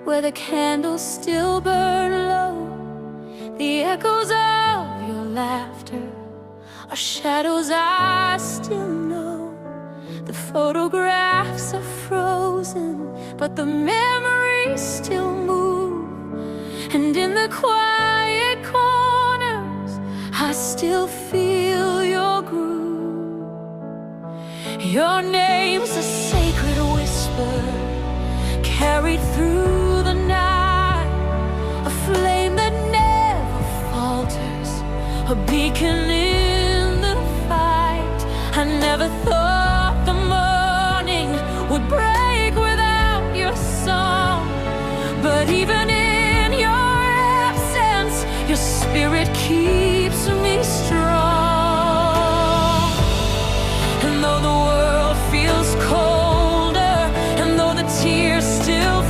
where the candles still burn low. The echoes of your laughter are shadows I still know. The photographs are frozen, but the memories still move. And in the quiet corners, I still feel your groove. Your name's a sacred whisper, carried through the night, a flame that never falters, a beacon in the fight. I never thought the morning would break without your song, but even in your absence, your spirit keeps me strong.